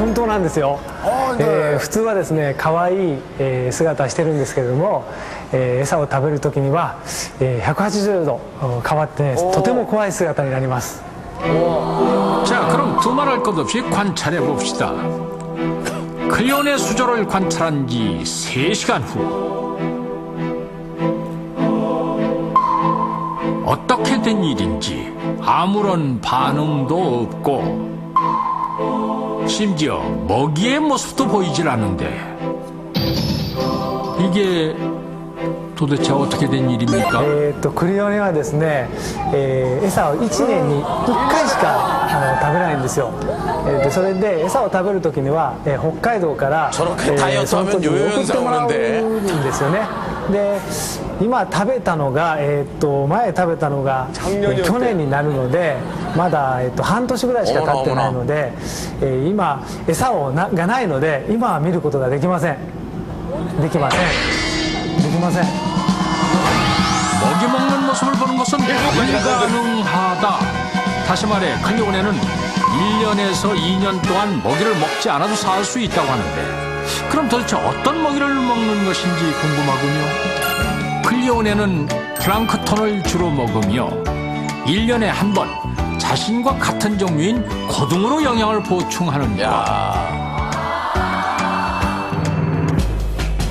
本当なんですよ。普通はですね、可愛い姿してるんですけれども、餌を食べる時には180度変わって、とても怖い姿になります。 자, 그럼 두말할 것 없이 관찰해 봅시다. 클리온의 수조를 관찰한 지 3시간 후 어떻게 된 일인지 아무런 반응도 없고 심지어 먹이의 모습도 보이질 않는데 이게 도대체 어떻게 된 일입니까? クリオネはですね、餌を1年に1回しか食べないんですよ。それで餌を食べる時には、北海道から、その時に送ってもらうんですよね。で今食べたのが、前食べたのが、去年になるのでまだ、半年ぐらいしか経ってないので、今餌がないので今は見ることができません。できません。 먹이 먹는 모습을 보는 것은 불가능하다. 다시 말해 클리온에는 1년에서 2년 동안 먹이를 먹지 않아도 살 수 있다고 하는데 그럼 도대체 어떤 먹이를 먹는 것인지 궁금하군요. 클리온에는 플랑크톤을 주로 먹으며 1년에 한 번 자신과 같은 종류인 고등으로 영양을 보충하는 것.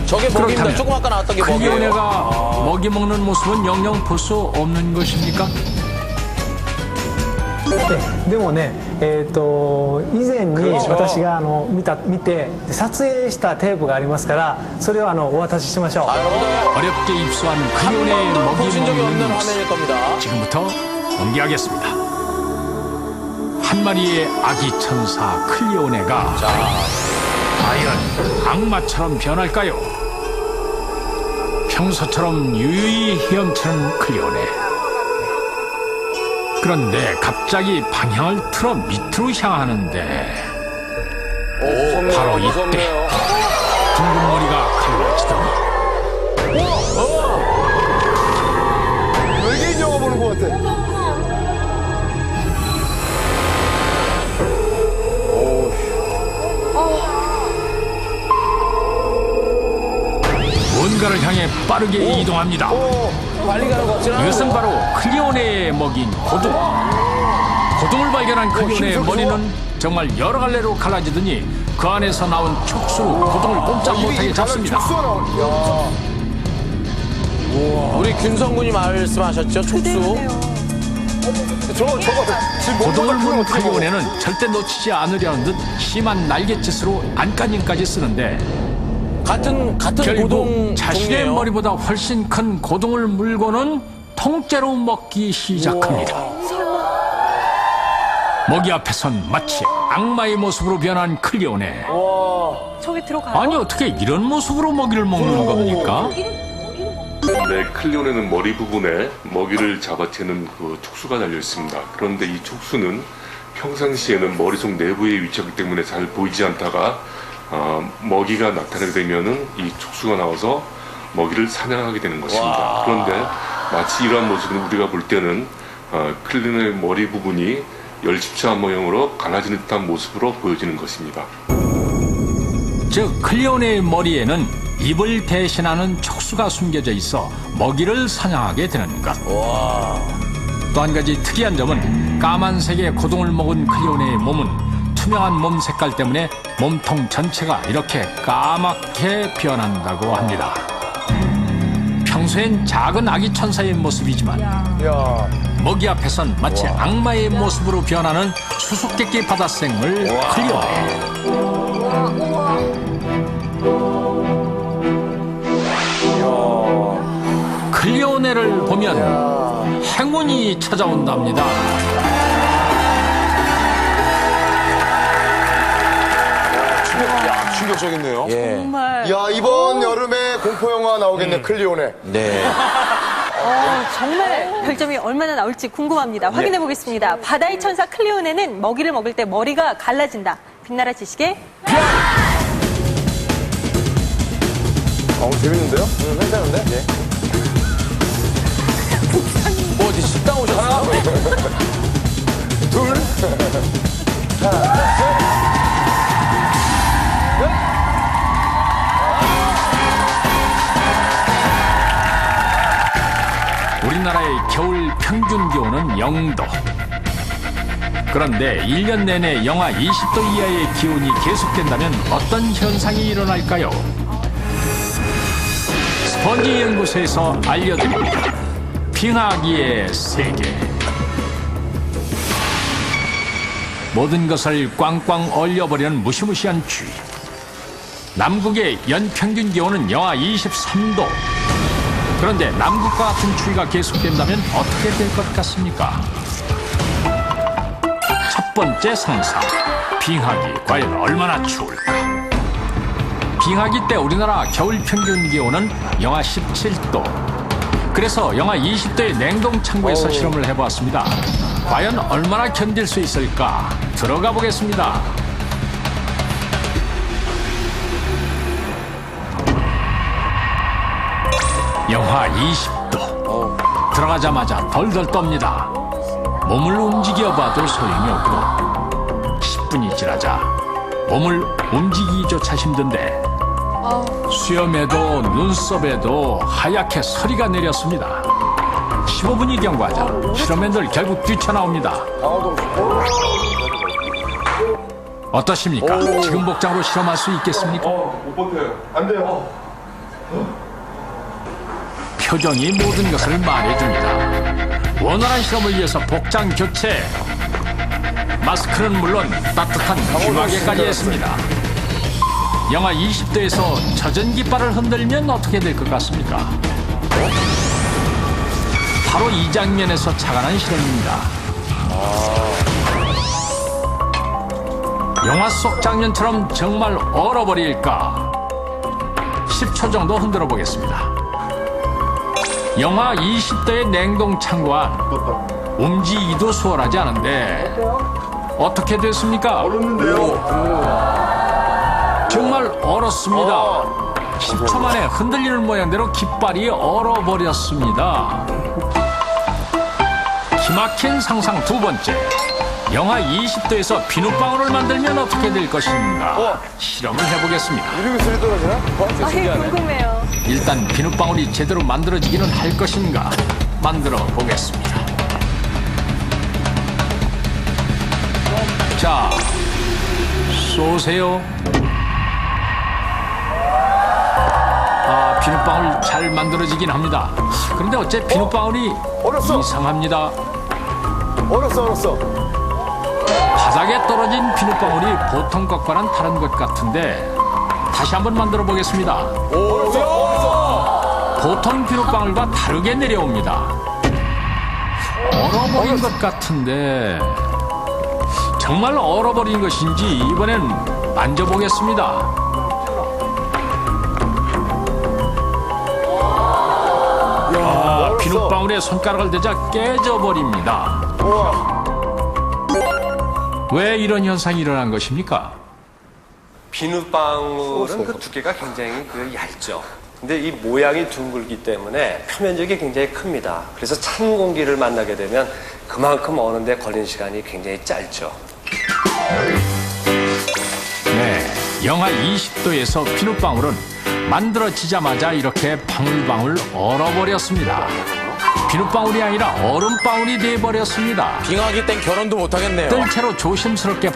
저게 먹입니다. 조금 아까 나왔던 게 먹이에요. 클리오네가 먹이 먹는 모습은 영영 볼 수 없는 것입니까? でもね、以前に私が見て撮影したテープがありますから、それをお渡ししましょう。 어렵게 입수한 클리온의 먹이 보신 적이 먹는 없는 모습. 화면일 겁니다. 지금부터 공개하겠습니다. 한 마리의 아기 천사 클리오네가 과연 악마처럼 변할까요? 평소처럼 유유히 헤엄치는 클리오네. 그런데 갑자기 방향을 틀어 밑으로 향하는데 바로 이때 둥근 머리가 갈라지더니 외계인 영화 보는 것 같아. 뭔가를 향해 빠르게 이동합니다. 빨리 가는 거 없진 않아요. 이것은 바로 클리오네의 먹인 고둥. 고둥을 발견한 클리오네의 머리는 정말 여러 갈래로 갈라지더니 그 안에서 나온 촉수로 고둥을 꼼짝 못하게 잡습니다. 우리 균성군이 말씀하셨죠? 촉수. 고둥을 문 클리오네는 절대 놓치지 않으려는 듯 심한 날갯짓으로 안간힘까지 쓰는데 같은 결국 고동 자신의 종류예요. 머리보다 훨씬 큰 고둥을 물고는 통째로 먹기 시작합니다. 먹이 앞에선 마치 악마의 모습으로 변한 클리오네. 저기 들어가요? 아니 어떻게 이런 모습으로 먹이를 먹는 겁니까? 네, 클리오네는 머리 부분에 먹이를 잡아채는 그 촉수가 달려 있습니다. 그런데 이 촉수는 평상시에는 머릿속 내부에 위치하기 때문에 잘 보이지 않다가 먹이가 나타나게 되면은 이 촉수가 나와서 먹이를 사냥하게 되는 것입니다. 그런데 마치 이러한 모습은 우리가 볼 때는 클리오네의 머리 부분이 열십자 모형으로 갈라지는 듯한 모습으로 보여지는 것입니다. 즉 클리오네의 머리에는 입을 대신하는 촉수가 숨겨져 있어 먹이를 사냥하게 되는 것. 또 한 가지 특이한 점은 까만색의 고동을 먹은 클리오네의 몸은 투명한 몸 색깔 때문에 몸통 전체가 이렇게 까맣게 변한다고 합니다. 평소엔 작은 아기 천사의 모습이지만 먹이 앞에선 마치 악마의 모습으로 변하는 수수께끼 바다생물 클리오네. 클리오네를 보면 행운이 찾아온답니다. 충격적이네요. 예. 정말. 야, 이번 여름에 공포영화 나오겠네, 클리오네. 네. 정말 별점이 얼마나 나올지 궁금합니다. 확인해 보겠습니다. 바다의 천사 클리오네는 먹이를 먹을 때 머리가 갈라진다. 빛나라 지식의 재밌는데요? 괜찮은데? 예. 뭐 어디 식당 오셨어요? 둘. 하나, 셋. 평균 기온은 0도. 그런데 1년 내내 영하 20도 이하의 기온이 계속된다면 어떤 현상이 일어날까요? 스펀지 연구소에서 알려드립니다. 빙하기의 세계. 모든 것을 꽝꽝 얼려버리는 무시무시한 추위. 남극의 연평균 기온은 영하 23도. 그런데 남극과 같은 추위가 계속된다면 어떻게 될 것 같습니까? 첫 번째 상상. 빙하기 과연 얼마나 추울까? 빙하기 때 우리나라 겨울 평균 기온은 영하 17도. 그래서 영하 20도의 냉동 창고에서 실험을 해보았습니다. 과연 얼마나 견딜 수 있을까? 들어가 보겠습니다. 영하 20도. 들어가자마자 덜덜 떱니다. 몸을 움직여봐도 소용이 없고 10분이 지나자 몸을 움직이기조차 힘든데 수염에도 눈썹에도 하얗게 서리가 내렸습니다. 15분이 경과하자 실험맨들 결국 뛰쳐나옵니다. 어떠십니까? 지금 복장으로 실험할 수 있겠습니까? 못 버텨요. 안 돼요. 표정이 모든 것을 말해줍니다. 원활한 실험을 위해서 복장 교체. 마스크는 물론 따뜻한 귀마개까지 했습니다. 영하 20도에서 젖은 깃발을 흔들면 어떻게 될 것 같습니까? 바로 이 장면에서 착안한 실험입니다. 영화 속 장면처럼 정말 얼어버릴까? 10초 정도 흔들어 보겠습니다. 영하 20도의 냉동 창고 안 움직이기도 수월하지 않은데 어떻게 됐습니까? 얼었는데요. 정말 얼었습니다. 10초 만에 흔들리는 모양대로 깃발이 얼어버렸습니다. 기막힌 상상 두 번째. 영하 20도에서 비눗방울을 만들면 어떻게 될 것인가? 실험을 해보겠습니다. 이렇게 소리 떨어지나? 궁금해요. 일단 비눗방울이 제대로 만들어지기는 할 것인가? 만들어 보겠습니다. 자, 쏘세요. 아, 비눗방울 잘 만들어지긴 합니다. 그런데 어째 비눗방울이 얼었어. 이상합니다. 얼었어. 바닥에 떨어진 비눗방울이 보통 것과는 다른 것 같은데 다시 한번 만들어 보겠습니다. 보통 비눗방울과 다르게 내려옵니다. 얼어버린 것 같은데 정말 얼어버린 것인지 이번엔 만져보겠습니다. 아, 비눗방울에 손가락을 대자 깨져버립니다. 왜 이런 현상이 일어난 것입니까? 비눗방울은 그 두께가 굉장히 얇죠. 근데 이 모양이 둥글기 때문에 표면적이 굉장히 큽니다. 그래서 찬 공기를 만나게 되면 그만큼 어는데 걸리는 시간이 굉장히 짧죠. 네, 영하 20도에서 비눗방울은 만들어지자마자 이렇게 방울방울 얼어버렸습니다. 비눗방울이 아니라 얼음방울이 돼버렸습니다. 빙하기 땐 결혼도 못하겠네요. 뜰채로 조심스럽게